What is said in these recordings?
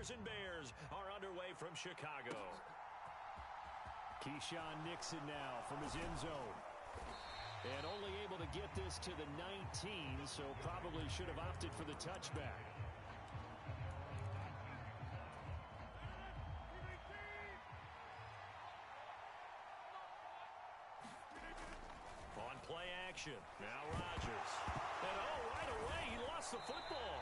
Packers and Bears are underway from Chicago. Keisean Nixon now from his end zone. And only able to get this to the 19, so probably should have opted for the touchback. On play action, now Rodgers. And right away, he lost the football.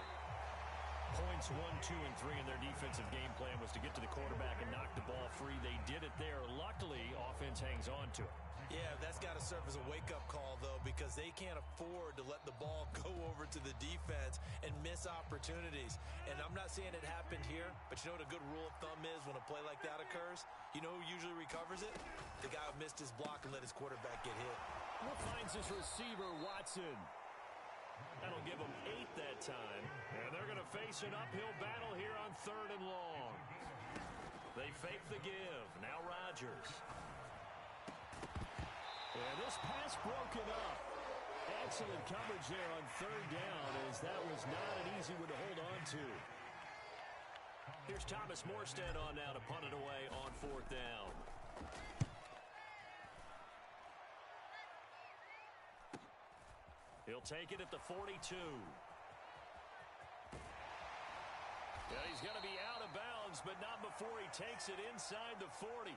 Points 1, 2, and 3 in their defensive game plan was to get to the quarterback and knock the ball free. They did it there. Luckily, offense hangs on to it. Yeah, that's got to serve as a wake-up call, though, because they can't afford to let the ball go over to the defense and miss opportunities. And I'm not saying it happened here, but you know what a good rule of thumb is when a play like that occurs? You know who usually recovers it? The guy who missed his block and let his quarterback get hit. What finds his receiver, Watson? That'll give them 8 that time. And they're going to face an uphill battle here on 3rd and long. They fake the give. Now Rodgers. And this pass broken up. Excellent coverage there on 3rd down, as that was not an easy one to hold on to. Here's Thomas Morstead on now to punt it away on 4th down. He'll take it at the 42. Yeah, he's going to be out of bounds, but not before he takes it inside the 40.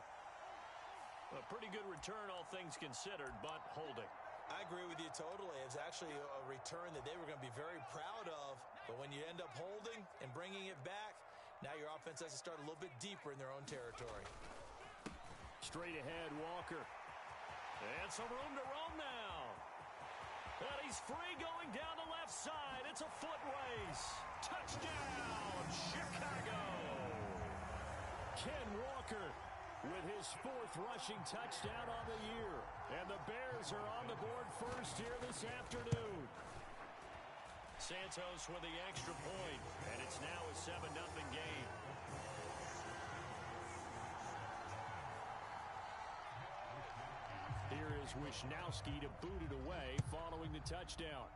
A pretty good return, all things considered, but holding. I agree with you totally. It's actually a return that they were going to be very proud of. But when you end up holding and bringing it back, now your offense has to start a little bit deeper in their own territory. Straight ahead, Walker. And some room to roam now. And he's free going down the left side. It's a foot race. Touchdown, Chicago. Ken Walker with his 4th rushing touchdown on the year. And the Bears are on the board first here this afternoon. Santos with the extra point, and it's now a 7-0 game. Here is Wisnowski to boot it away following the touchdown.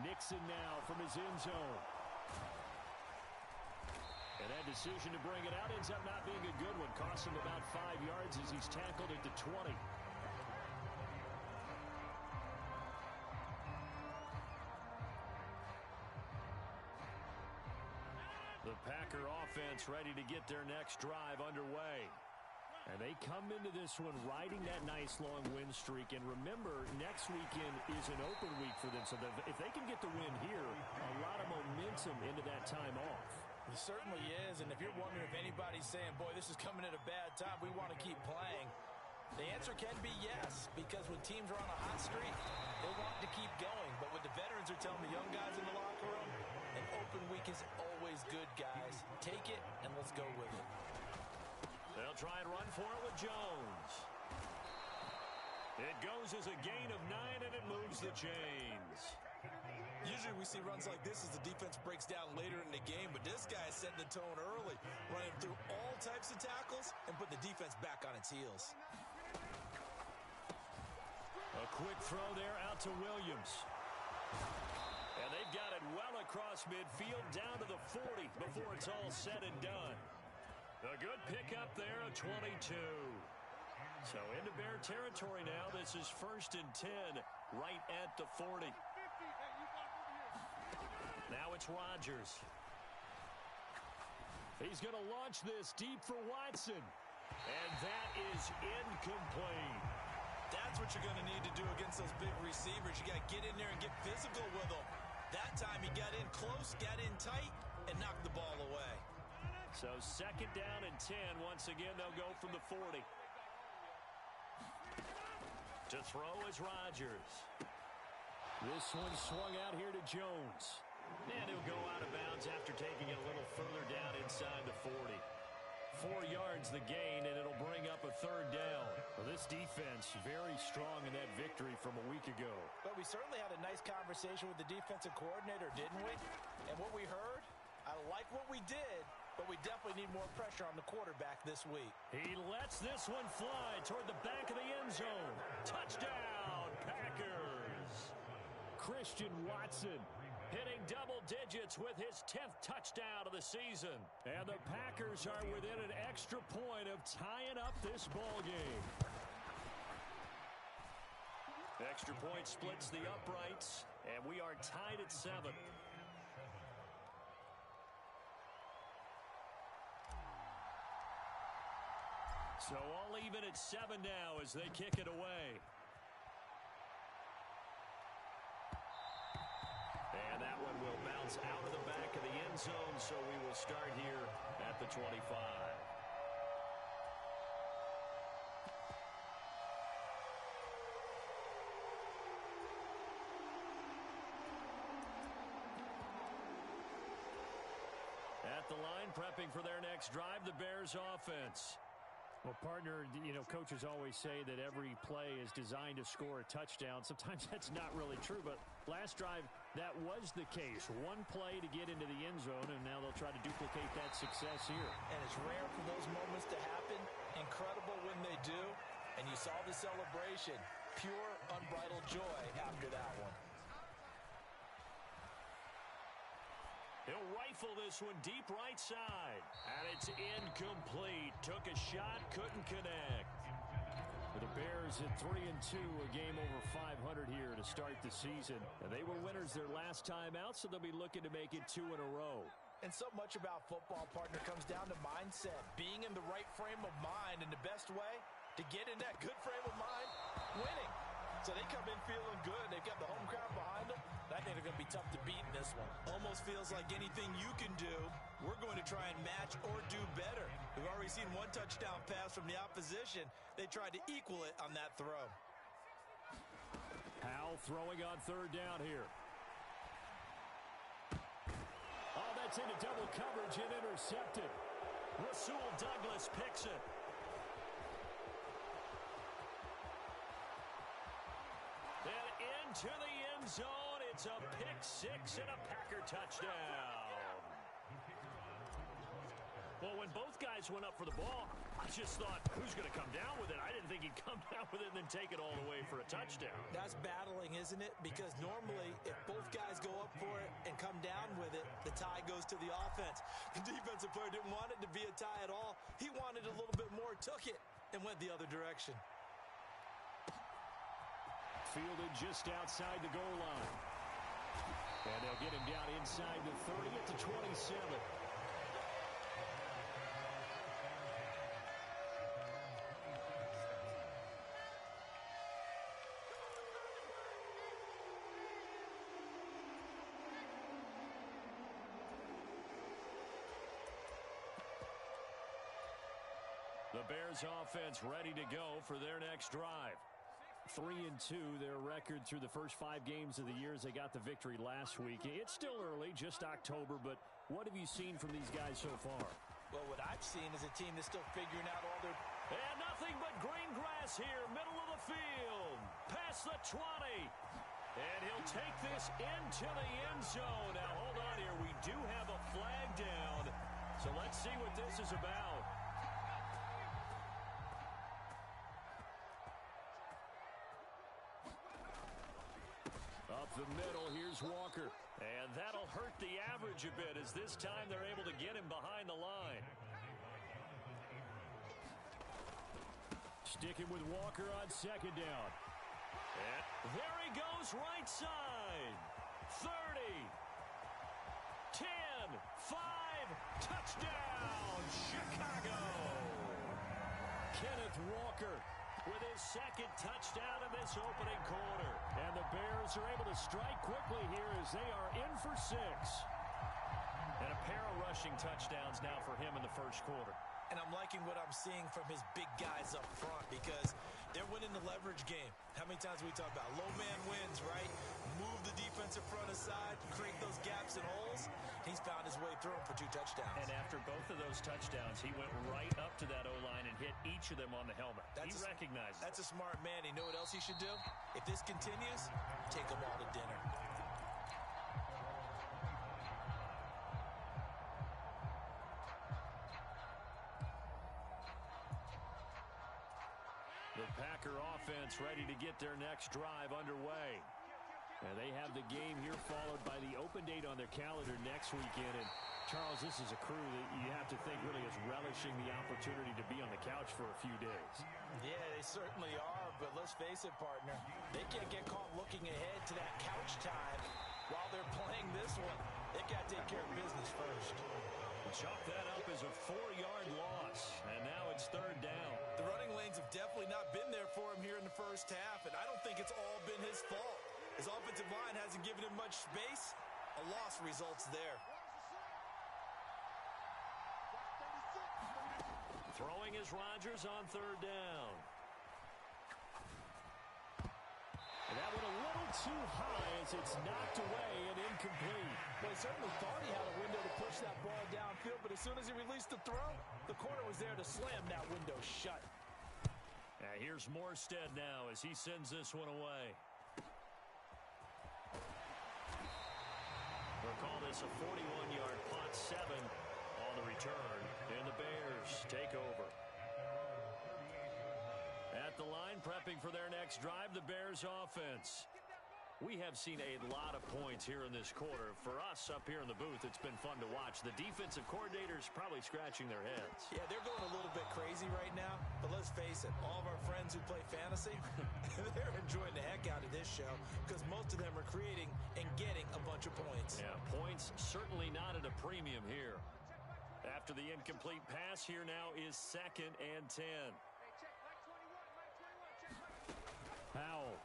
Nixon now from his end zone. And that decision to bring it out ends up not being a good one. Costs him about 5 yards as he's tackled at the 20. The Packer offense ready to get their next drive underway. And they come into this one riding that nice long win streak. And remember, next weekend is an open week for them. So if they can get the win here, a lot of momentum into that time off. It certainly is. And if you're wondering if anybody's saying, boy, this is coming at a bad time, we want to keep playing, the answer can be yes, because when teams are on a hot streak, they want to keep going. But what the veterans are telling the young guys in the locker room, an open week is always good, guys. Take it, and let's go with it. They'll try and run for it with Jones. It goes as a gain of 9, and it moves the chains. Usually we see runs like this as the defense breaks down later in the game, but this guy is setting the tone early, running through all types of tackles and put the defense back on its heels. A quick throw there out to Williams. And they've got it well across midfield down to the 40 before it's all said and done. A good pickup there, a 22. So into Bear territory now. This is 1st and 10 right at the 40. Now it's Rodgers. He's going to launch this deep for Watson. And that is incomplete. That's what you're going to need to do against those big receivers. You got to get in there and get physical with them. That time he got in close, got in tight, and knocked the ball away. So 2nd down and 10. Once again, they'll go from the 40. To throw is Rodgers. This one swung out here to Jones. And he'll go out of bounds after taking it a little further down inside the 40. 4 yards the gain, and it'll bring up a 3rd down. Well, this defense very strong in that victory from a week ago. But we certainly had a nice conversation with the defensive coordinator, didn't we? And what we heard, I like what we did, but we definitely need more pressure on the quarterback this week. He lets this one fly toward the back of the end zone. Touchdown, Packers. Christian Watson hitting double digits with his 10th touchdown of the season. And the Packers are within an extra point of tying up this ball game. Extra point splits the uprights, and we are tied at 7. So all even at 7 now as they kick it away. And that one will bounce out of the back of the end zone, so we will start here at the 25. At the line, prepping for their next drive, the Bears offense. Well, partner, you know, coaches always say that every play is designed to score a touchdown. Sometimes that's not really true, but last drive, that was the case. One play to get into the end zone, and now they'll try to duplicate that success here. And it's rare for those moments to happen. Incredible when they do. And you saw the celebration. Pure, unbridled joy after that one. He'll rifle this one deep right side. And it's incomplete. Took a shot, couldn't connect. For the Bears at 3-2, a game over 500 here to start the season. And they were winners their last time out, so they'll be looking to make it 2 in a row. And so much about football, partner, comes down to mindset. Being in the right frame of mind, and the best way to get in that good frame of mind, winning. So they come in feeling good. They've got the home crowd behind them. I think they're going to be tough to beat in this one. Almost feels like anything you can do, we're going to try and match or do better. We've already seen one touchdown pass from the opposition. They tried to equal it on that throw. Howell throwing on 3rd down here. Oh, that's into double coverage and intercepted. Rasul Douglas picks it. And into the end zone. It's a pick 6 and a Packer touchdown. Well, when both guys went up for the ball, I just thought, who's going to come down with it? I didn't think he'd come down with it and then take it all the way for a touchdown. That's battling, isn't it? Because normally, if both guys go up for it and come down with it, the tie goes to the offense. The defensive player didn't want it to be a tie at all. He wanted a little bit more, took it, and went the other direction. Fielded just outside the goal line. And they'll get him down inside the 30 at the 27. The Bears offense ready to go for their next drive. 3-2, their record through the first 5 games of the year as they got the victory last week. It's still early, just October, but what have you seen from these guys so far? Well, what I've seen is a team that's still figuring out all their... And nothing but green grass here, middle of the field. Past the 20. And he'll take this into the end zone. Now, hold on here. We do have a flag down. So let's see what this is about. Up the middle, here's Walker. And that'll hurt the average a bit as this time they're able to get him behind the line. Sticking with Walker on 2nd down. And there he goes right side. 30. 10. 5. Touchdown, Chicago. Kenneth Walker with his 2nd touchdown in this opening quarter. And the Bears are able to strike quickly here as they are in for 6. And a pair of rushing touchdowns now for him in the first quarter. And I'm liking what I'm seeing from his big guys up front because they're winning the leverage game. How many times we talk about low man wins, right? Move the defensive front aside, create those gaps and holes. He's found his way through them for 2 touchdowns. And after both of those touchdowns, he went right up to that O-line and hit each of them on the helmet. He recognized it. That's a smart man. You know what else he should do? If this continues, take them all to dinner. The Packer offense ready to get their next drive underway. And they have the game here followed by the open date on their calendar next weekend. And Charles, this is a crew that you have to think really is relishing the opportunity to be on the couch for a few days. Yeah, they certainly are, but let's face it, partner. They can't get caught looking ahead to that couch time while they're playing this one. They got to take care of business first. Chalk that up as a 4-yard loss, and now it's third down. The running lanes have definitely not been there for him here in the first half, and I don't think it's all been his fault. His offensive line hasn't given him much space. A loss results there. Throwing is Rodgers on third down. And that went a little too high as it's knocked away and incomplete. Well, he certainly thought he had a window to push that ball downfield, but as soon as he released the throw, the corner was there to slam that window shut. Here's Morstead now as he sends this one away. We'll call this a 41-yard punt, 7 on the return, and the Bears take over. At the line, prepping for their next drive, the Bears offense. We have seen a lot of points here in this quarter. For us up here in the booth, it's been fun to watch. The defensive coordinators probably scratching their heads. Yeah, they're going a little bit crazy right now, but let's face it, all of our friends who play fantasy, they're enjoying the heck out of this show because most of them are creating and getting a bunch of points. Yeah, points certainly not at a premium here. After the incomplete pass, here now is 2nd and 10. Powell.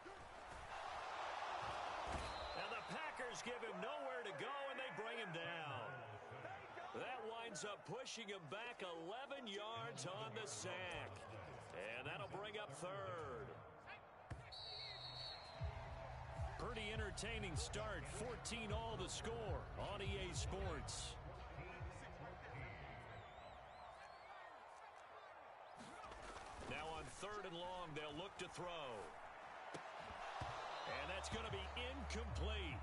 Now the Packers give him nowhere to go, and they bring him down. That winds up pushing him back 11 yards on the sack. And that'll bring up third. Pretty entertaining start. 14 all the score on EA Sports. Now on 3rd and long, they'll look to throw. And that's going to be incomplete.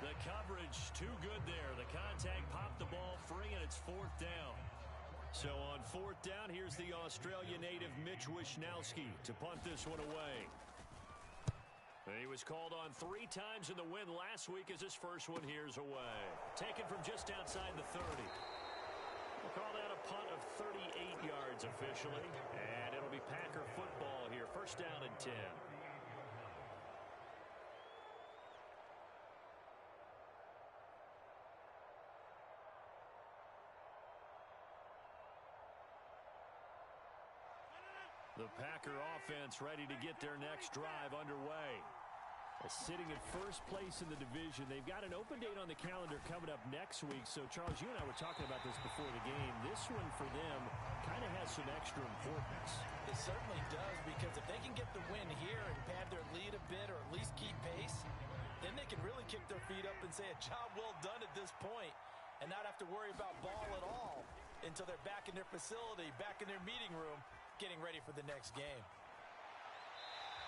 The coverage too good there. The contact popped the ball free, and it's 4th down. So on 4th down, here's the Australia native Mitch Wishnowsky to punt this one away. He was called on 3 times in the win last week as his first one here's away. Taken from just outside the 30. We'll call that a punt of 38 yards officially. And it'll be Packer football here. 1st down and 10. The Packer offense ready to get their next drive underway. Sitting at first place in the division. They've got an open date on the calendar coming up next week. So, Charles, you and I were talking about this before the game. This one for them kind of has some extra importance. It certainly does, because if they can get the win here and pad their lead a bit or at least keep pace, then they can really kick their feet up and say a job well done at this point and not have to worry about ball at all until they're back in their facility, back in their meeting room, getting ready for the next game.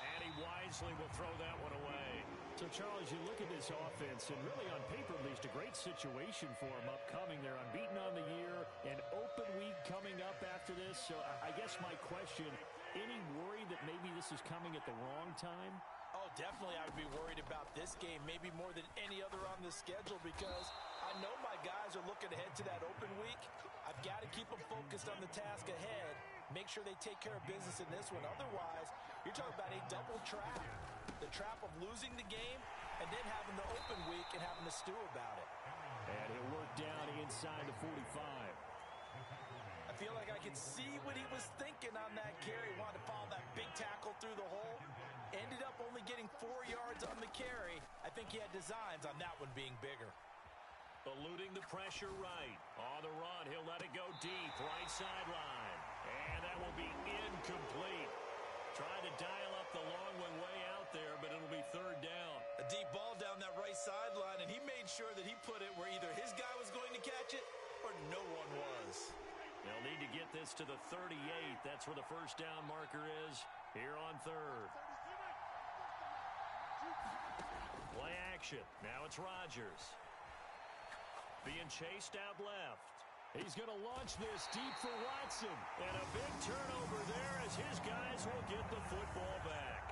And he wisely will throw that one away. So, Charles, you look at this offense, and really on paper, at least, a great situation for them upcoming. They're unbeaten on the year, an open week coming up after this. So I guess my question, any worry that maybe this is coming at the wrong time? Oh, definitely I would be worried about this game, maybe more than any other on the schedule, because I know my guys are looking ahead to that open week. I've got to keep them focused on the task ahead, make sure they take care of business in this one. Otherwise, you're talking about a double trap. The trap of losing the game and then having the open week and having to stew about it. And he'll work down inside the 45. I feel like I could see what he was thinking on that carry. Wanted to follow that big tackle through the hole. Ended up only getting 4 yards on the carry. I think he had designs on that one being bigger. Eluding the pressure right. On the run, he'll let it go deep. Right sideline. And that will be incomplete. Trying to dial up the long one way out there, but it'll be 3rd down. A deep ball down that right sideline, and he made sure that he put it where either his guy was going to catch it or no one was. They'll need to get this to the 38. That's where the 1st down marker is here on 3rd. Play action. Now it's Rodgers. Being chased out left. He's going to launch this deep for Watson. And a big turnover there as his guys will get the football back.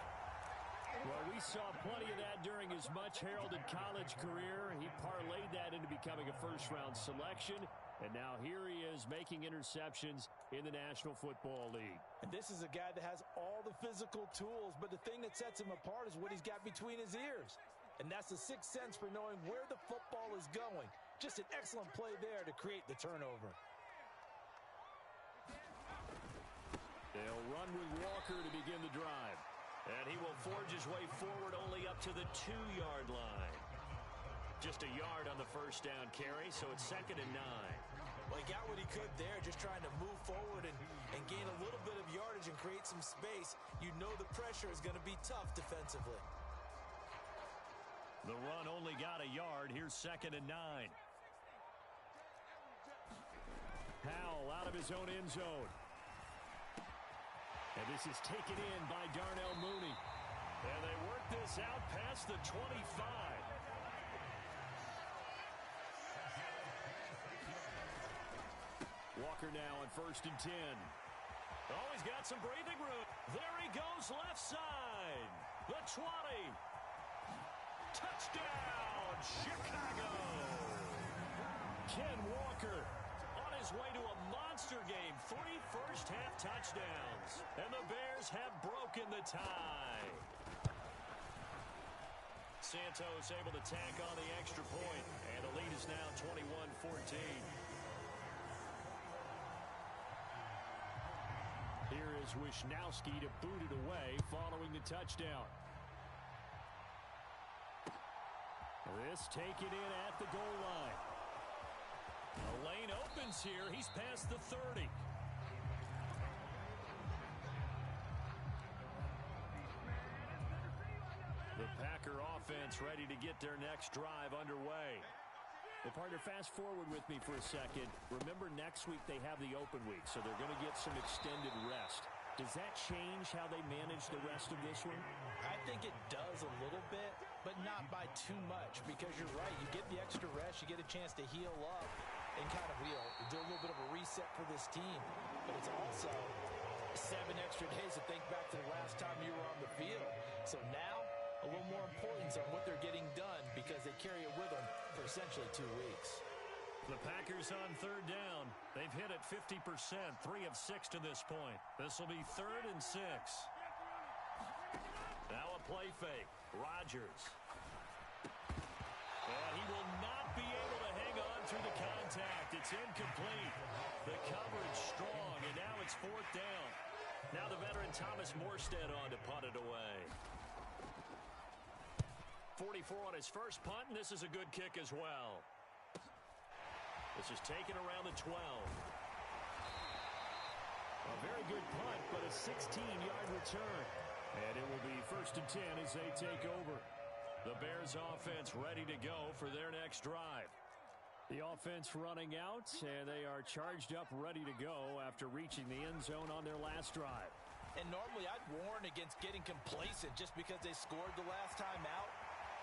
Well, we saw plenty of that during his much-heralded college career. He parlayed that into becoming a first-round selection, and now here he is making interceptions in the National Football League. And this is a guy that has all the physical tools, but the thing that sets him apart is what he's got between his ears. And that's the sixth sense for knowing where the football is going. Just an excellent play there to create the turnover. They'll run with Walker to begin the drive. And he will forge his way forward only up to the 2-yard line. Just a yard on the first down carry, so it's 2nd and 9. Well, he got what he could there, just trying to move forward and gain a little bit of yardage and create some space. You know the pressure is going to be tough defensively. The run only got a yard. Here's 2nd and 9. Powell out of his own end zone. And this is taken in by Darnell Mooney. And they work this out past the 25. Walker now on 1st and 10. Oh, he's got some breathing room. There he goes, left side. The 20. Touchdown, Chicago. Ken Walker on his way to a monster game. 3 first-half touchdowns. And the Bears have broken the tie. Santos able to tack on the extra point. And the lead is now 21-14. Here is Wisnowski to boot it away following the touchdown. This taken in at the goal line. A lane opens here. He's past the 30. The Packer offense ready to get their next drive underway. Well, partner, fast forward with me for a second. Remember, next week they have the open week, so they're going to get some extended rest. Does that change how they manage the rest of this one? I think it does a little bit, but not by too much, because you're right. You get the extra rest. You get a chance to heal up and kind of, do a little bit of a reset for this team. But it's also 7 extra days to think back to the last time you were on the field. So now, a little more importance on what they're getting done because they carry it with them for essentially 2 weeks. The Packers on 3rd down. They've hit it 50%, 3 of 6 to this point. This will be 3rd and 6. Now a play fake. Rodgers. And he will not be able to hang on through the contact. It's incomplete. The coverage strong, and now it's 4th down. Now the veteran Thomas Morstead on to punt it away. 44 on his first punt, and this is a good kick as well. This is taken around the 12. A very good punt, but a 16-yard return. And it will be 1st and 10 as they take over. The Bears offense ready to go for their next drive. The offense running out, and they are charged up, ready to go after reaching the end zone on their last drive. And normally I'd warn against getting complacent just because they scored the last time out.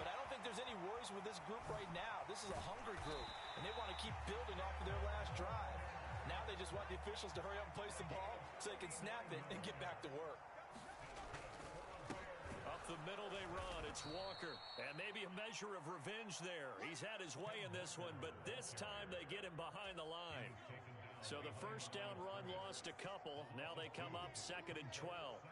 But I don't think there's any worries with this group right now. This is a hungry group, and they want to keep building off of their last drive. Now they just want the officials to hurry up and place the ball so they can snap it and get back to work. Up the middle they run. It's Walker. And maybe a measure of revenge there. He's had his way in this one, but this time they get him behind the line. So the first down run lost a couple. Now they come up 2nd and 12.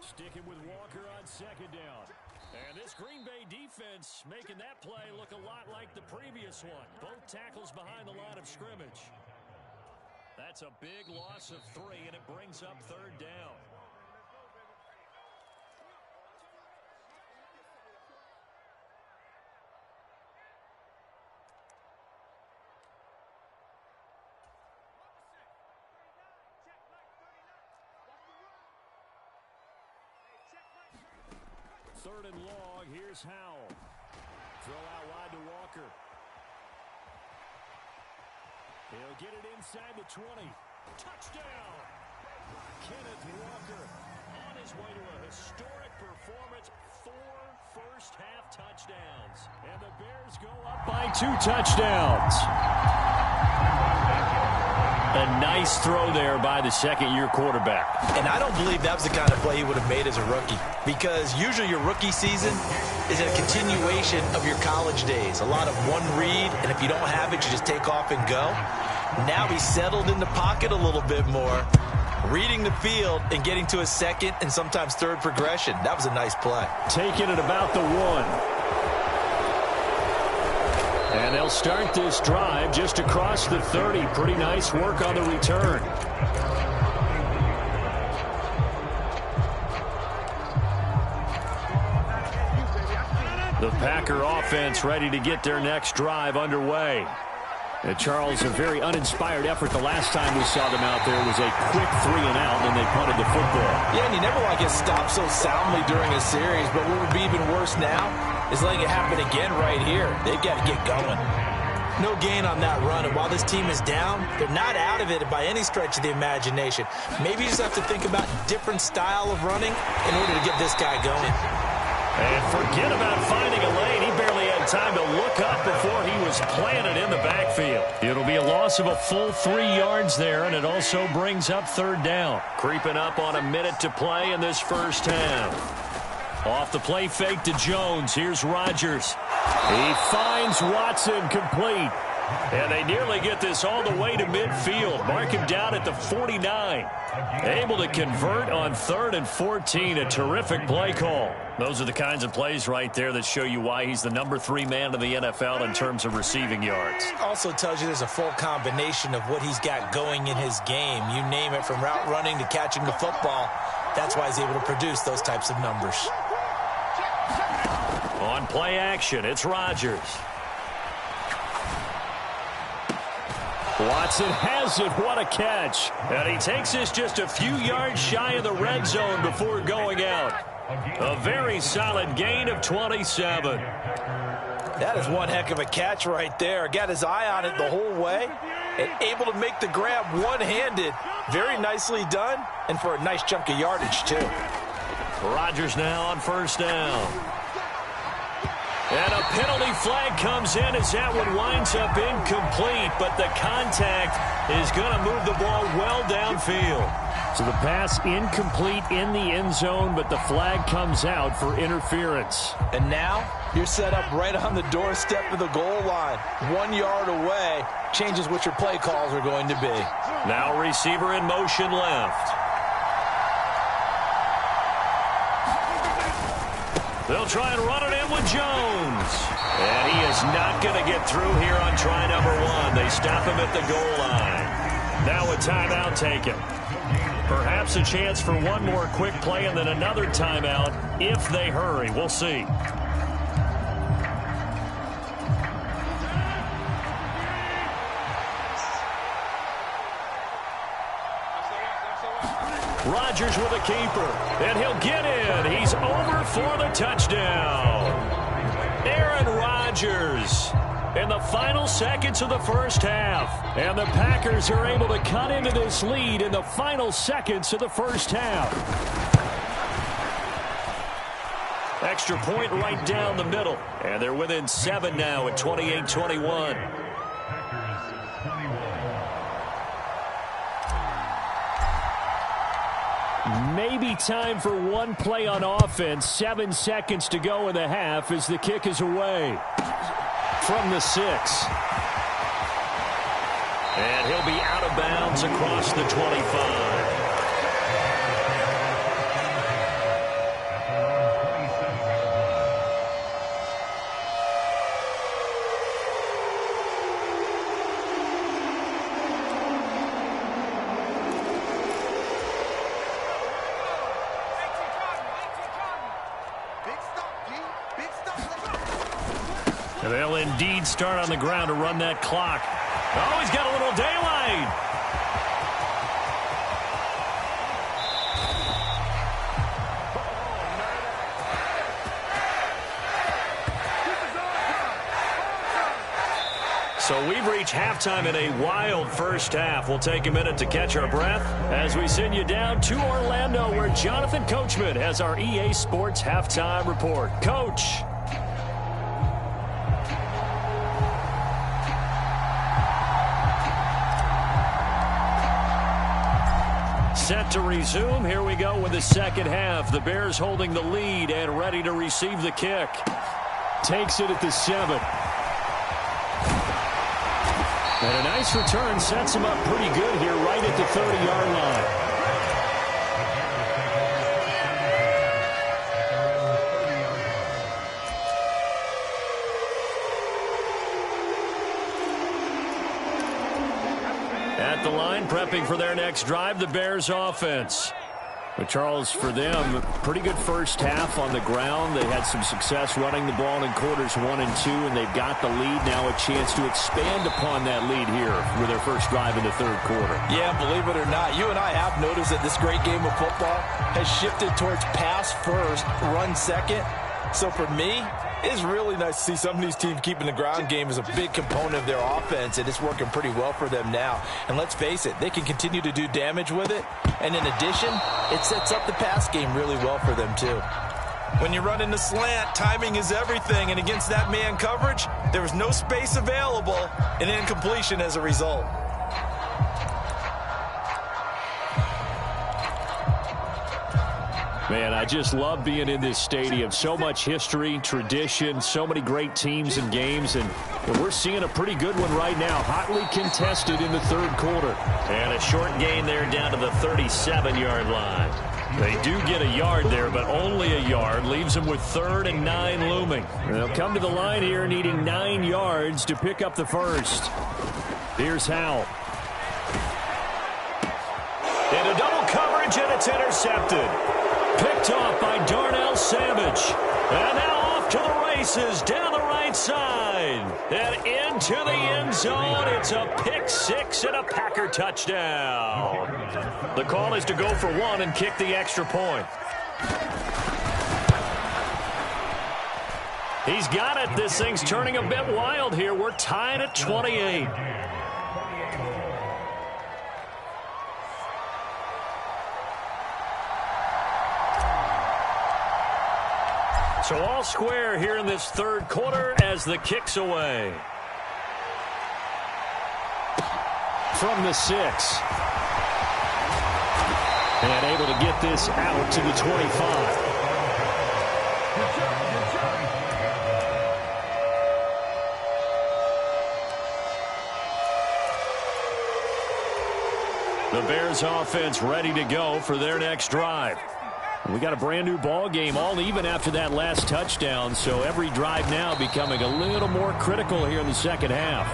Sticking with Walker on 2nd down. And this Green Bay defense making that play look a lot like the previous one. Both tackles behind the line of scrimmage. That's a big loss of 3, and it brings up 3rd down. Third and long. Here's Howell. Throw out wide to Walker. He'll get it inside the 20. Touchdown! Kenneth Walker on his way to a historic performance. 4 first-half touchdowns. And the Bears go up by 2 touchdowns. A nice throw there by the second-year quarterback. And I don't believe that was the kind of play he would have made as a rookie, because usually your rookie season is a continuation of your college days. A lot of one read, and if you don't have it, you just take off and go. Now he's settled in the pocket a little bit more, reading the field and getting to a second and sometimes third progression. That was a nice play. Taking it about the 1. And they'll start this drive just across the 30. Pretty nice work on the return. The Packer offense ready to get their next drive underway. Charles, a very uninspired effort the last time we saw them out there was a quick 3-and-out, and they punted the football. Yeah, and you never want to get stopped so soundly during a series, but what would be even worse now is letting it happen again right here. They've got to get going. No gain on that run, and while this team is down, they're not out of it by any stretch of the imagination. Maybe you just have to think about a different style of running in order to get this guy going. And forget about finding a lane. He barely had time to look up before he was planted in the backfield. It'll be a loss of a full 3 yards there, and it also brings up 3rd down. Creeping up on a minute to play in this first half. Off the play fake to Jones. Here's Rodgers. He finds Watson complete. And they nearly get this all the way to midfield. Mark him down at the 49. Able to convert on 3rd and 14. A terrific play call. Those are the kinds of plays right there that show you why he's the number 3 man in the NFL in terms of receiving yards. Also tells you there's a full combination of what he's got going in his game. You name it, from route running to catching the football. That's why he's able to produce those types of numbers. On play action, it's Rodgers. Watson has it. What a catch. And he takes this just a few yards shy of the red zone before going out. A very solid gain of 27. That is one heck of a catch right there. Got his eye on it the whole way and able to make the grab one-handed. Very nicely done, and for a nice chunk of yardage, too. Rodgers now on 1st down. And a penalty flag comes in as that one winds up incomplete, but the contact is going to move the ball well downfield. So the pass incomplete in the end zone, but the flag comes out for interference. And now you're set up right on the doorstep of the goal line. 1 yard away changes what your play calls are going to be. Now receiver in motion left. They'll try and run it in with Jones. And he is not going to get through here on try number 1. They stop him at the goal line. Now a timeout taken. Perhaps a chance for one more quick play and then another timeout if they hurry. We'll see. Rodgers with a keeper, and he'll get in. He's over for the touchdown. Aaron Rodgers in the final seconds of the first half. And the Packers are able to cut into this lead in the final seconds of the first half. Extra point right down the middle. And they're within 7 now at 28-21. Maybe time for one play on offense. 7 seconds to go in the half as the kick is away from the 6. And he'll be out of bounds across the 25. And they'll indeed start on the ground to run that clock. Oh, he's got a little daylight. So we've reached halftime in a wild first half. We'll take a minute to catch our breath as we send you down to Orlando, where Jonathan Coachman has our EA Sports Halftime Report. Coach. set to resume. Here we go with the second half. The Bears holding the lead and ready to receive the kick. Takes it at the 7. And a nice return sets him up pretty good here right at the 30-yard line. At the line, prepping for their next drive, the Bears offense. But Charles, for them, pretty good first half on the ground. They had some success running the ball in quarters 1 and 2, and they've got the lead now, a chance to expand upon that lead here with their first drive in the third quarter. Yeah, believe it or not, you and I have noticed that this great game of football has shifted towards pass first, run second. So for me, it's really nice to see some of these teams keeping the ground game as a big component of their offense, and it's working pretty well for them now. And let's face it, they can continue to do damage with it. And in addition, it sets up the pass game really well for them too. When you're running the slant, timing is everything. And against that man coverage, there was no space available, and incompletion as a result. Man, I just love being in this stadium. So much history, tradition, so many great teams and games, and we're seeing a pretty good one right now. Hotly contested in the third quarter. And a short gain there down to the 37-yard line. They do get a yard there, but only a yard. Leaves them with 3rd and 9 looming. They'll come to the line here needing 9 yards to pick up the first. Here's Howell. Into double coverage, and it's intercepted. Picked off by Darnell Savage. And now off to the races down the right side. And into the end zone. It's a pick 6 and a Packer touchdown. The call is to go for 1 and kick the extra point. He's got it. This thing's turning a bit wild here. We're tied at 28. So all square here in this third quarter as the kick's away. From the 6. And able to get this out to the 25. The Bears offense ready to go for their next drive. We got a brand new ball game, all even after that last touchdown, so every drive now becoming a little more critical here in the second half.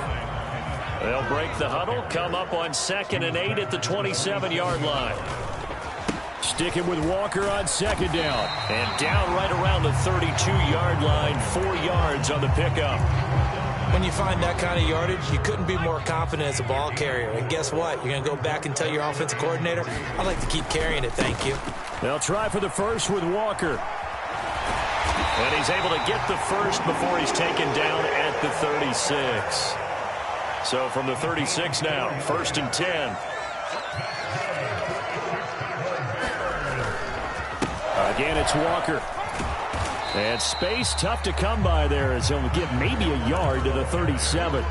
They'll break the huddle, come up on 2nd and 8 at the 27-yard line. Sticking with Walker on 2nd down, and down right around the 32-yard line, 4 yards on the pickup. When you find that kind of yardage, you couldn't be more confident as a ball carrier. And guess what? You're going to go back and tell your offensive coordinator, I'd like to keep carrying it, thank you. They'll try for the first with Walker. And he's able to get the first before he's taken down at the 36. So from the 36 now, 1st and 10. Again, it's Walker. And space tough to come by there as he'll get maybe a yard to the 37.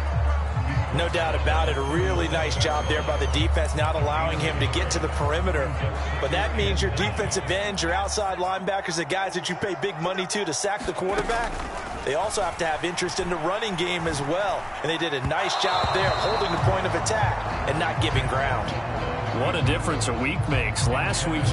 No doubt about it. A really nice job there by the defense, not allowing him to get to the perimeter. But that means your defensive ends, your outside linebackers, the guys that you pay big money to sack the quarterback, they also have to have interest in the running game as well. And they did a nice job there holding the point of attack and not giving ground. What a difference a week makes. Last week...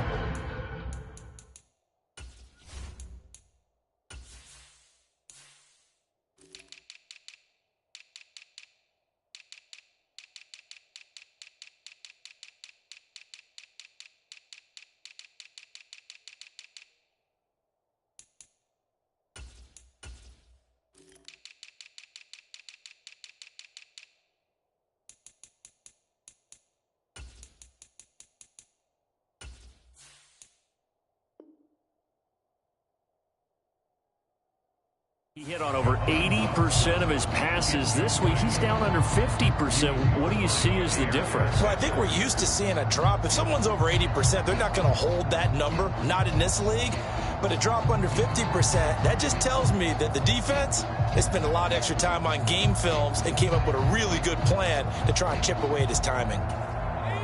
He hit on over 80% of his passes this week. He's down under 50%. What do you see as the difference? Well, I think we're used to seeing a drop. If someone's over 80%, they're not going to hold that number, not in this league. But a drop under 50%, that just tells me that the defense has spent a lot of extra time on game films and came up with a really good plan to try and chip away at his timing.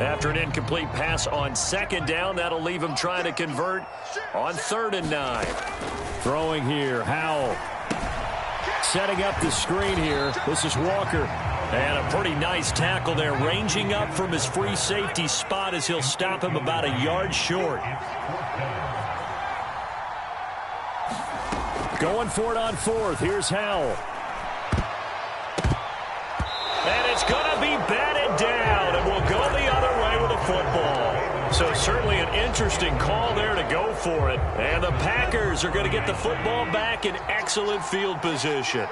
After an incomplete pass on second down, that'll leave him trying to convert on 3rd and 9. Throwing here, Howell. Setting up the screen here. This is Walker. And a pretty nice tackle there, ranging up from his free safety spot as he'll stop him about a yard short. Going for it on 4th. Here's Howell. And it's going to be batted down, and we'll go the other way with the football. So certainly an interesting call there to go for it. And the Packers are going to get the football back in excellent field position.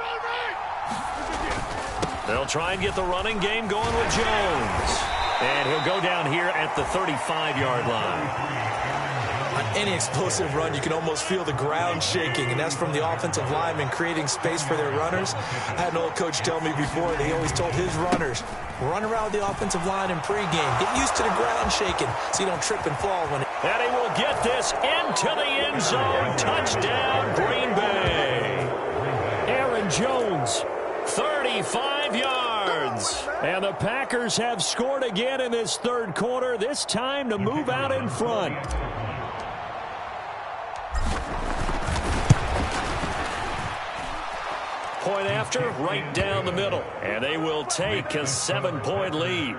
They'll try and get the running game going with Jones. And he'll go down here at the 35-yard line. On any explosive run, you can almost feel the ground shaking, and that's from the offensive linemen creating space for their runners. I had an old coach tell me before that he always told his runners, run around the offensive line in pregame. Get used to the ground shaking so you don't trip and fall. And he will get this into the end zone. Touchdown, Green Bay. Aaron Jones, 35 yards. And the Packers have scored again in this 3rd quarter, this time to move out in front. Point after, right down the middle. And they will take a 7-point lead.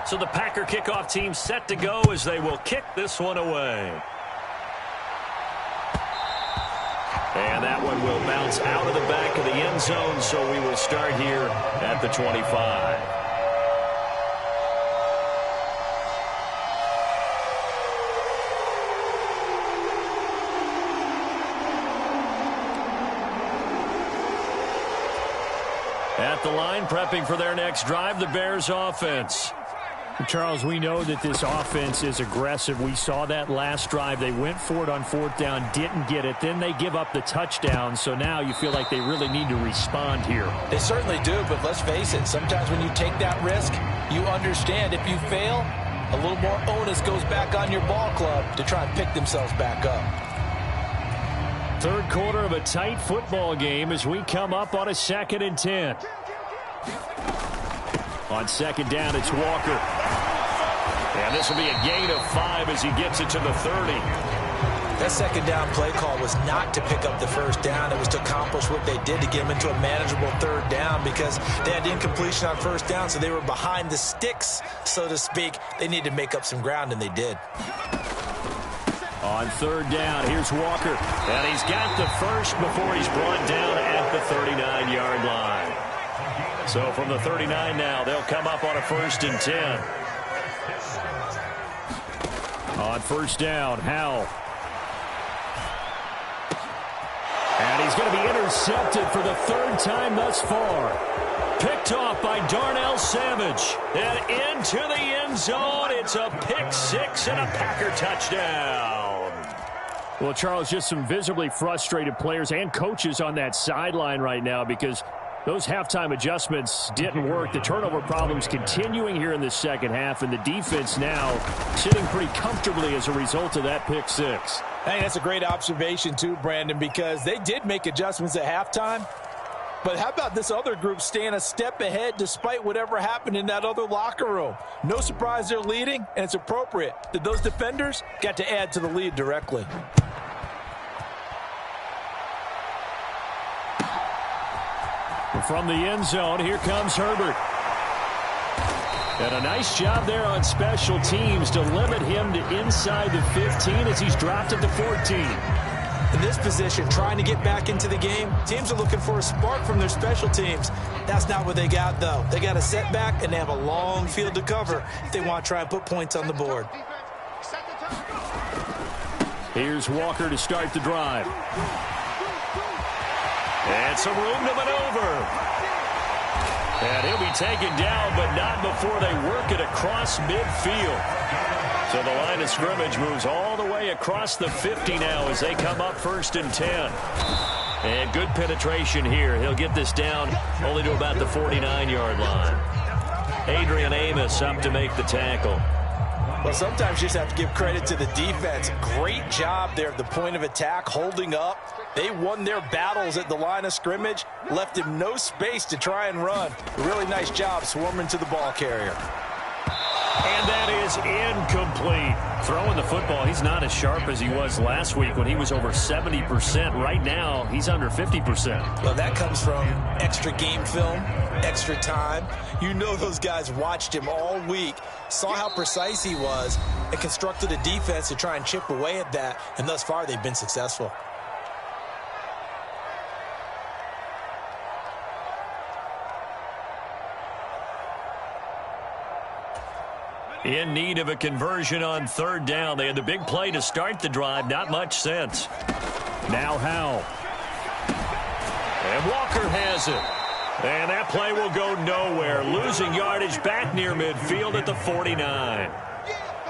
So the Packer kickoff team set to go as they will kick this one away. And that one will bounce out of the back of the end zone, so we will start here at the 25. At the line, prepping for their next drive, the Bears offense. Charles, we know that this offense is aggressive. We saw that last drive. They went for it on 4th down, didn't get it. Then they give up the touchdown. So now you feel like they really need to respond here. They certainly do, but let's face it. Sometimes when you take that risk, you understand if you fail, a little more onus goes back on your ball club to try and pick themselves back up. 3rd quarter of a tight football game as we come up on a 2nd and 10. On 2nd down, it's Walker. And this will be a gain of 5 as he gets it to the 30. That 2nd down play call was not to pick up the 1st down. It was to accomplish what they did to get them into a manageable 3rd down because they had incompletion on 1st down, so they were behind the sticks, so to speak. They needed to make up some ground, and they did. On 3rd down, here's Walker. And he's got the first before he's brought down at the 39-yard line. So from the 39 now, they'll come up on a 1st and 10. On 1st down, Howell. And he's going to be intercepted for the 3rd time thus far. Picked off by Darnell Savage. And into the end zone. It's a pick 6 and a Packer touchdown. Well, Charles, just some visibly frustrated players and coaches on that sideline right now because those halftime adjustments didn't work. The turnover problems continuing here in the 2nd half, and the defense now sitting pretty comfortably as a result of that pick 6. Hey, that's a great observation too, Brandon, because they did make adjustments at halftime. But how about this other group staying a step ahead despite whatever happened in that other locker room? No surprise they're leading, and it's appropriate that those defenders got to add to the lead directly. From the end zone, here comes Herbert. And a nice job there on special teams to limit him to inside the 15 as he's dropped at the 14. In this position, trying to get back into the game, teams are looking for a spark from their special teams. That's not what they got, though. They got a setback, and they have a long field to cover if they want to try and put points on the board. Here's Walker to start the drive. And some room to maneuver. And he'll be taken down, but not before they work it across midfield. So the line of scrimmage moves all the way across the 50 now as they come up 1st and 10. And good penetration here. He'll get this down only to about the 49-yard line. Adrian Amos up to make the tackle. Well, sometimes you just have to give credit to the defense. Great job there at the point of attack, holding up. They won their battles at the line of scrimmage, left him no space to try and run. A really nice job swarming to the ball carrier. And that is incomplete. Throwing the football, he's not as sharp as he was last week when he was over 70%. Right now, he's under 50%. Well, that comes from extra game film, extra time. You know those guys watched him all week, saw how precise he was, and constructed a defense to try and chip away at that, and thus far they've been successful. In need of a conversion on third down. They had the big play to start the drive. Not much sense. Now Howell. And Walker has it. And that play will go nowhere. Losing yardage back near midfield at the 49.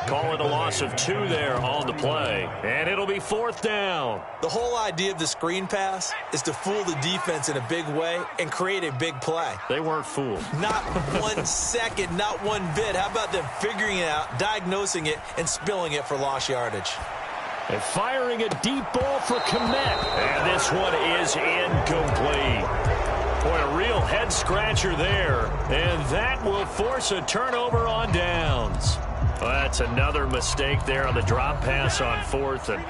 Call it a loss of 2 there on the play. And it'll be fourth down. The whole idea of the screen pass is to fool the defense in a big way and create a big play. They weren't fooled. Not 1 second, not one bit. How about them figuring it out, diagnosing it, and spilling it for lost yardage? And firing a deep ball for Kmet. And this one is incomplete. Boy, a real head-scratcher there. And that will force a turnover on downs. Well, that's another mistake there on the drop pass on fourth. And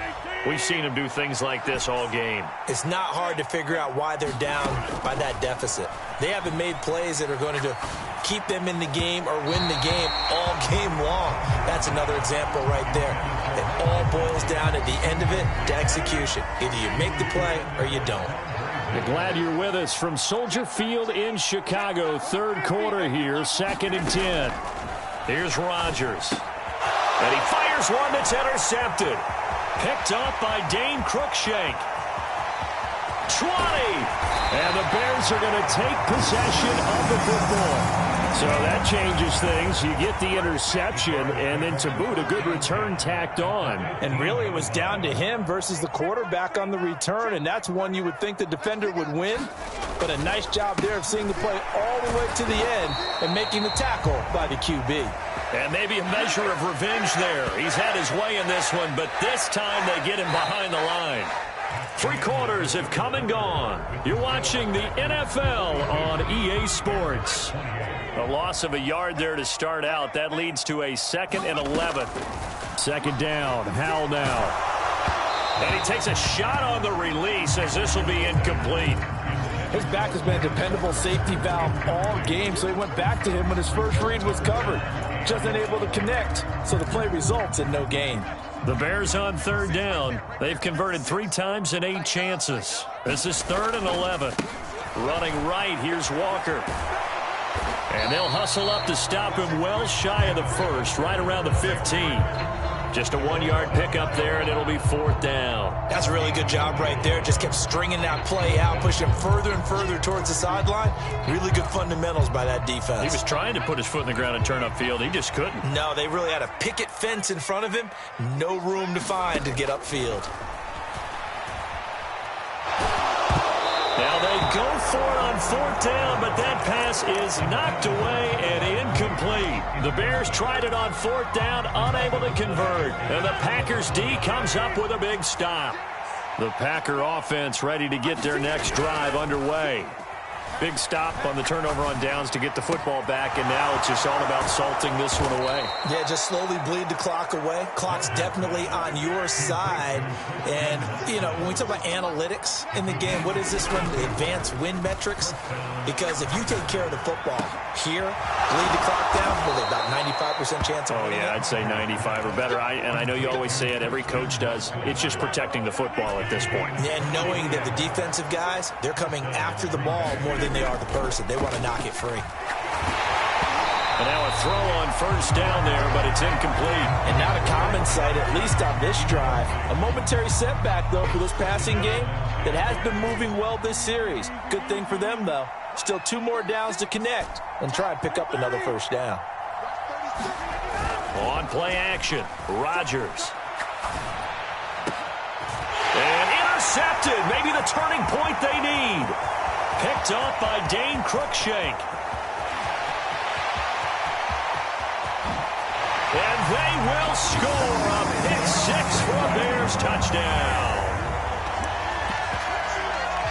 we've seen him do things like this all game. It's not hard to figure out why they're down by that deficit. They haven't made plays that are going to keep them in the game or win the game all game long. That's another example right there. It all boils down at the end of it to execution. Either you make the play or you don't. We're glad you're with us from Soldier Field in Chicago. Third quarter here, 2nd and 10. Here's Rodgers. And he fires one that's intercepted. Picked up by Dane Cruikshank. 20. And the Bears are going to take possession of the football. So that changes things. You get the interception, and then to boot, a good return tacked on. And really, it was down to him versus the quarterback on the return, and that's one you would think the defender would win. But a nice job there of seeing the play all the way to the end and making the tackle by the QB. And maybe a measure of revenge there. He's had his way in this one, but this time they get him behind the line. 3 quarters have come and gone. You're watching the NFL on EA Sports. A loss of a yard there to start out. That leads to a 2nd and 11. 2nd down. Howell now. And he takes a shot on the release as this will be incomplete. His back has been a dependable safety valve all game, so he went back to him when his first read was covered. Just unable to connect, so the play results in no gain. The Bears on third down. They've converted 3 times in 8 chances. This is 3rd and 11. Running right, here's Walker. And they'll hustle up to stop him well shy of the first, right around the 15. Just a 1-yard pickup there, and it'll be 4th down. That's a really good job right there. Just kept stringing that play out, pushing him further and further towards the sideline. Really good fundamentals by that defense. He was trying to put his foot in the ground and turn upfield. He just couldn't. No, they really had a picket fence in front of him. No room to find to get upfield. Now they go for it on 4th down, but that pass is knocked away and incomplete. The Bears tried it on 4th down, unable to convert. And the Packers D comes up with a big stop. The Packer offense ready to get their next drive underway. Big stop on the turnover on downs to get the football back, and now it's just all about salting this one away. Yeah, just slowly bleed the clock away. Clock's definitely on your side. And, you know, when we talk about analytics in the game, what is this one? The advanced win metrics? Because if you take care of the football here, bleed the clock down, really about 95% chance of winning. Oh, yeah, I'd say 95 or better. And I know you always say it, every coach does. It's just protecting the football at this point. And knowing that the defensive guys, they're coming after the ball more than they are the person. They want to knock it free. And now a throw on 1st down there, but it's incomplete. And not a common sight, at least on this drive. A momentary setback, though, for this passing game that has been moving well this series. Good thing for them, though. Still 2 more downs to connect and try and pick up another 1st down. On play action, Rodgers. And intercepted. Maybe the turning point they need. Picked off by Dane Cruikshank. And they will score a pick six for a Bears touchdown.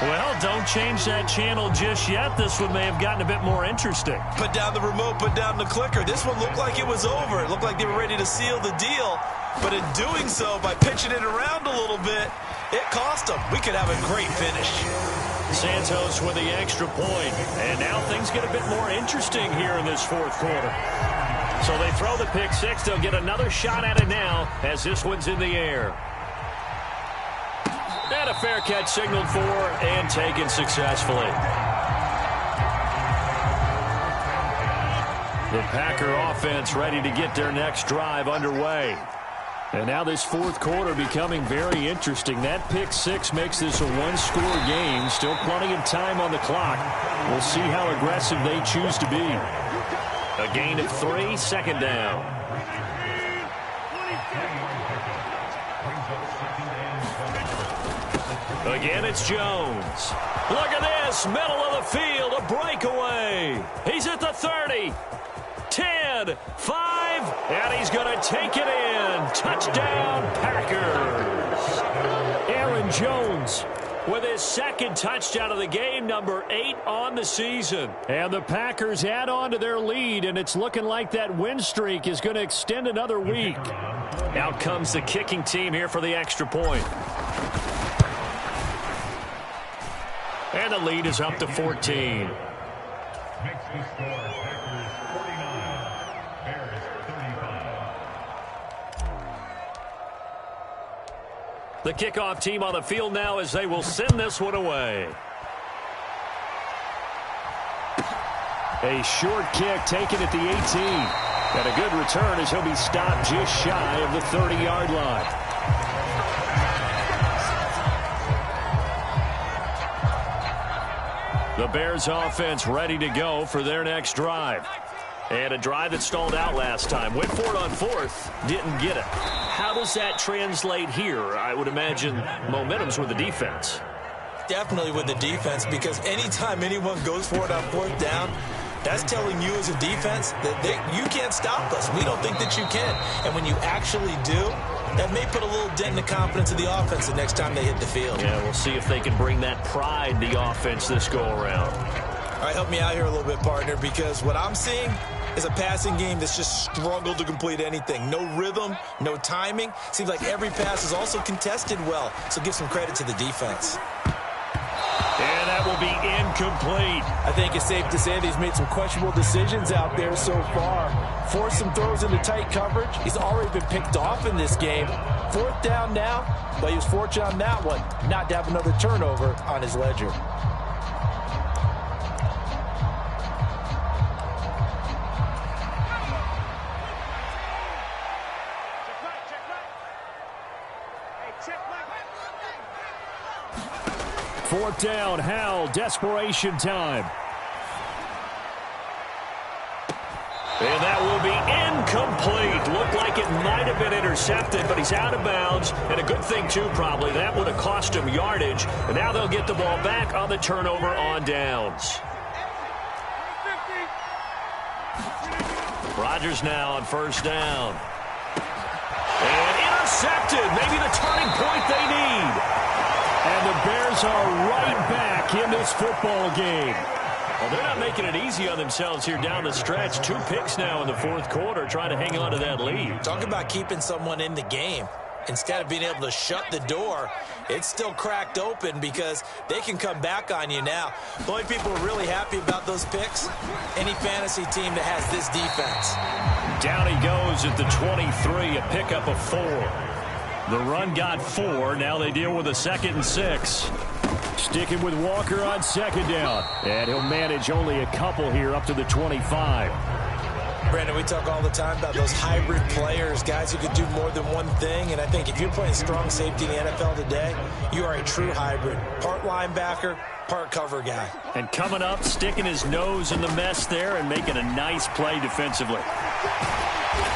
Well, don't change that channel just yet. This one may have gotten a bit more interesting. Put down the remote, put down the clicker. This one looked like it was over. It looked like they were ready to seal the deal. But in doing so, by pitching it around a little bit, it cost them. We could have a great finish. Santos with the extra point. And now things get a bit more interesting here in this fourth quarter. So they throw the pick six. They'll get another shot at it now as this one's in the air. And a fair catch signaled for and taken successfully. The Packer offense ready to get their next drive underway. And now this fourth quarter becoming very interesting. That pick six makes this a one-score game. Still plenty of time on the clock. We'll see how aggressive they choose to be. A gain of 3, second down. Again, it's Jones. Look at this, middle of the field, a breakaway. He's at the 30, 10, 5, and he's going to take it in. Touchdown, Packers. Aaron Jones with his second touchdown of the game, number 8 on the season. And the Packers add on to their lead, and it's looking like that win streak is going to extend another week. Out comes the kicking team here for the extra point. And the lead is up to 14. Makes the score Packers 49, Bears 35. The kickoff team on the field now as they will send this one away. A short kick taken at the 18. And a good return as he'll be stopped just shy of the 30-yard line. The Bears offense ready to go for their next drive. And a drive that stalled out last time. Went for it on fourth, didn't get it. How does that translate here? I would imagine momentum's with the defense. Definitely with the defense, because anytime anyone goes for it on fourth down, that's telling you as a defense that you can't stop us. We don't think that you can. And when you actually do, that may put a little dent in the confidence of the offense the next time they hit the field. Yeah, we'll see if they can bring that pride the offense this go-around. All right, help me out here a little bit, partner, because what I'm seeing is a passing game that's just struggled to complete anything. No rhythm, no timing. Seems like every pass is also contested well, so give some credit to the defense. And that will be incomplete. I think it's safe to say that he's made some questionable decisions out there so far. Forced some throws into tight coverage. He's already been picked off in this game. Fourth down now, but he was fortunate on that one not to have another turnover on his ledger. Fourth down, Howell, desperation time. And that will be incomplete. Looked like it might have been intercepted, but he's out of bounds. And a good thing, too, probably. That would have cost him yardage. And now they'll get the ball back on the turnover on downs. Rodgers now on first down. And intercepted. Maybe the turning point they need. And the Bears are right back in this football game. Well, they're not making it easy on themselves here down the stretch. 2 picks now in the fourth quarter, trying to hang on to that lead. Talk about keeping someone in the game. Instead of being able to shut the door, it's still cracked open because they can come back on you now. The only people who are really happy about those picks, any fantasy team that has this defense. Down he goes at the 23, a pickup of 4. The run got 4. Now they deal with a 2nd and 6. Sticking with Walker on second down. And he'll manage only a couple here up to the 25. Brandon, we talk all the time about those hybrid players, guys who could do more than one thing. And I think if you're playing strong safety in the NFL today, you are a true hybrid. Part linebacker, part cover guy. And coming up, sticking his nose in the mess there and making a nice play defensively.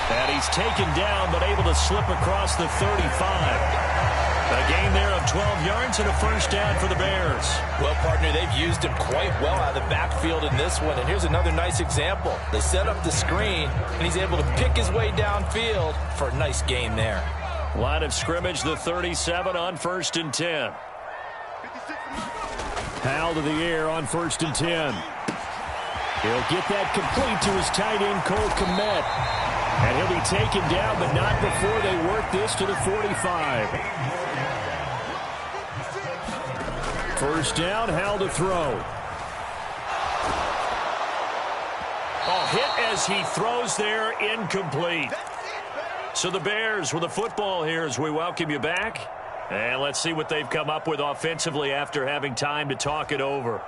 And he's taken down, but able to slip across the 35. A gain there of 12 yards and a first down for the Bears. Well, partner, they've used him quite well out of the backfield in this one. And here's another nice example. They set up the screen, and he's able to pick his way downfield for a nice gain there. Line of scrimmage, the 37 on 1st and 10. Howell to the air on 1st and 10. He'll get that complete to his tight end, Cole Kmet. And he'll be taken down, but not before they work this to the 45. First down, Howell to throw. Oh, hit as he throws there, incomplete. So the Bears with the football here as we welcome you back. And let's see what they've come up with offensively after having time to talk it over.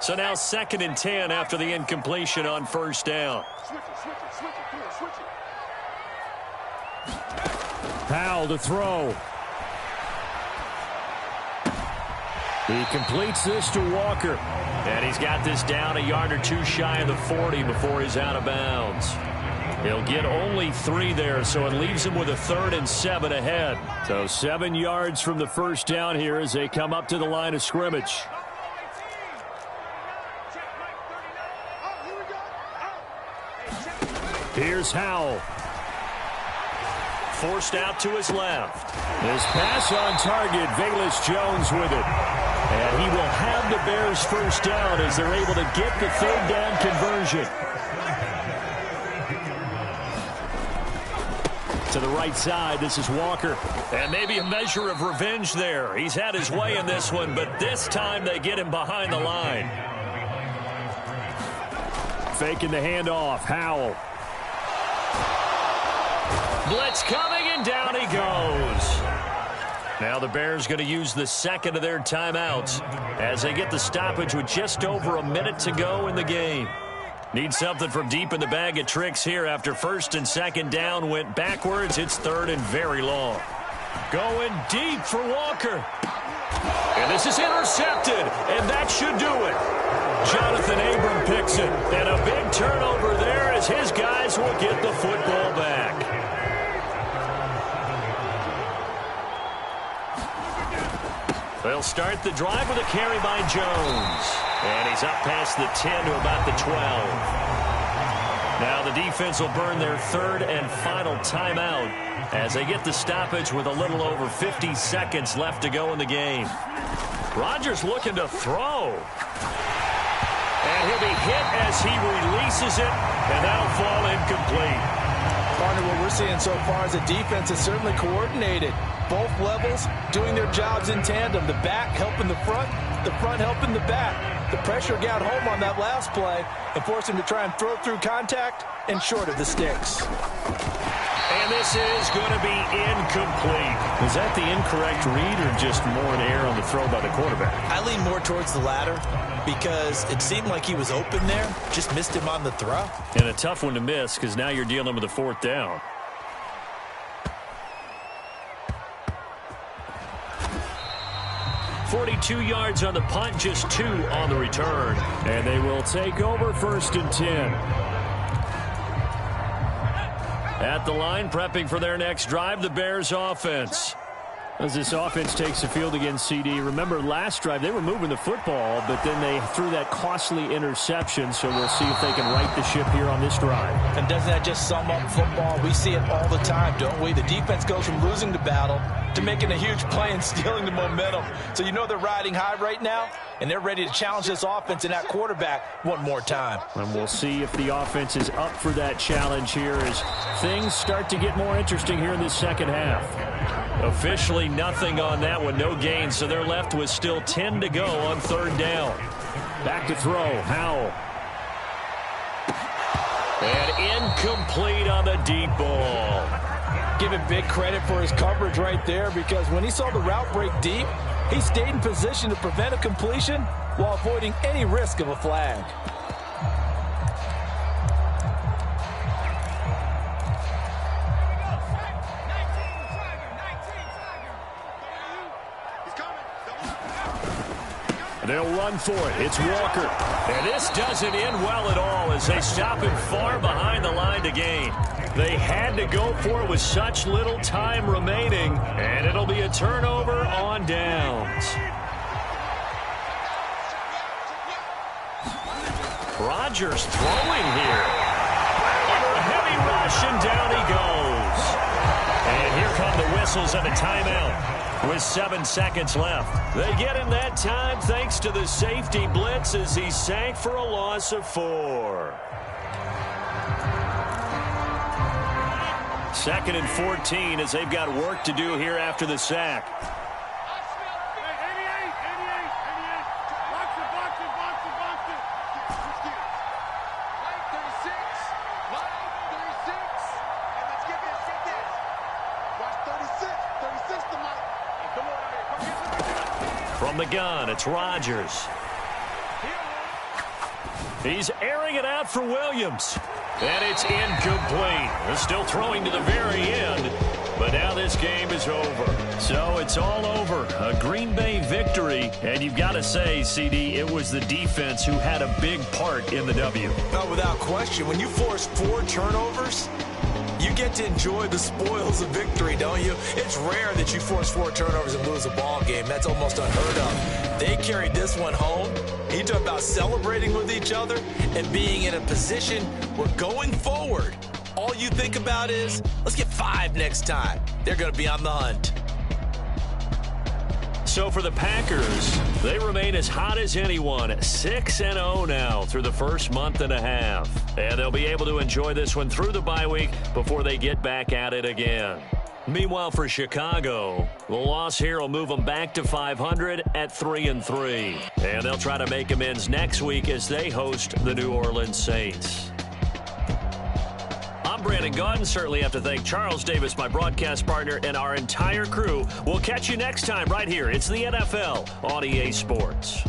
So now 2nd and 10 after the incompletion on first down. Howell to throw. He completes this to Walker. And he's got this down a yard or two shy of the 40 before he's out of bounds. He'll get only 3 there, so it leaves him with a 3rd and 7 ahead. So 7 yards from the first down here as they come up to the line of scrimmage. Here's Howell. Forced out to his left. His pass on target, Velus Jones with it. And he will have the Bears first down as they're able to get the 3rd down conversion. To the right side, this is Walker. And maybe a measure of revenge there. He's had his way in this one, but this time they get him behind the line. Faking the handoff, Howell. Blitz coming, and down he goes. Now the Bears going to use the 2nd of their timeouts as they get the stoppage with just over a minute to go in the game. Need something from deep in the bag of tricks here after 1st and 2nd down went backwards. It's 3rd and very long. Going deep for Walker. And this is intercepted, and that should do it. Jonathan Abram picks it, and a big turnover there as his guys will get the football back. They'll start the drive with a carry by Jones. And he's up past the 10 to about the 12. Now the defense will burn their 3rd and final timeout as they get the stoppage with a little over 50 seconds left to go in the game. Rodgers looking to throw. And he'll be hit as he releases it, and that'll fall incomplete. Partner, what we're seeing so far is the defense is certainly coordinated. Both levels doing their jobs in tandem. The back helping the front helping the back. The pressure got home on that last play and forced him to try and throw through contact and short of the sticks. And this is going to be incomplete. Was that the incorrect read or just more an error on the throw by the quarterback? I lean more towards the latter because it seemed like he was open there, just missed him on the throw. And a tough one to miss because now you're dealing with a 4th down. .42 yards on the punt, just 2 on the return. And they will take over 1st and 10. At the line, prepping for their next drive, the Bears offense. As this offense takes the field against CD, remember last drive they were moving the football, but then they threw that costly interception, so we'll see if they can right the ship here on this drive. And doesn't that just sum up football? We see it all the time, don't we? The defense goes from losing the battle to making a huge play and stealing the momentum. So you know they're riding high right now, and they're ready to challenge this offense and that quarterback one more time. And we'll see if the offense is up for that challenge here as things start to get more interesting here in this second half. Officially nothing on that one, no gain, so they're left with still 10 to go on 3rd down. Back to throw, Howell. And incomplete on the deep ball. Give him big credit for his coverage right there because when he saw the route break deep, he stayed in position to prevent a completion while avoiding any risk of a flag. They'll run for it. It's Walker. And this doesn't end well at all as they stop him far behind the line to gain. They had to go for it with such little time remaining, and it'll be a turnover on downs. Rodgers throwing here. Under a heavy rush, and down he goes. And here come the whistles and a timeout. With 7 seconds left. They get him that time thanks to the safety blitz as he sank for a loss of 4. 2nd and 14 as they've got work to do here after the sack. From the gun, it's Rodgers. He's airing it out for Williams. And it's incomplete. They're still throwing to the very end. But now this game is over. So it's all over. A Green Bay victory. And you've got to say, CD, it was the defense who had a big part in the W. No, without question. When you force 4 turnovers, you get to enjoy the spoils of victory, don't you? It's rare that you force 4 turnovers and lose a ball game. That's almost unheard of. They carried this one home. You talk about celebrating with each other and being in a position where going forward, all you think about is, let's get 5 next time. They're going to be on the hunt. So for the Packers, they remain as hot as anyone, 6-0 now through the first month and a half. And they'll be able to enjoy this one through the bye week before they get back at it again. Meanwhile, for Chicago, the loss here will move them back to 500 at 3-3. And they'll try to make amends next week as they host the New Orleans Saints. I'm Brandon Gaudin. Certainly have to thank Charles Davis, my broadcast partner, and our entire crew. We'll catch you next time right here. It's the NFL on EA Sports.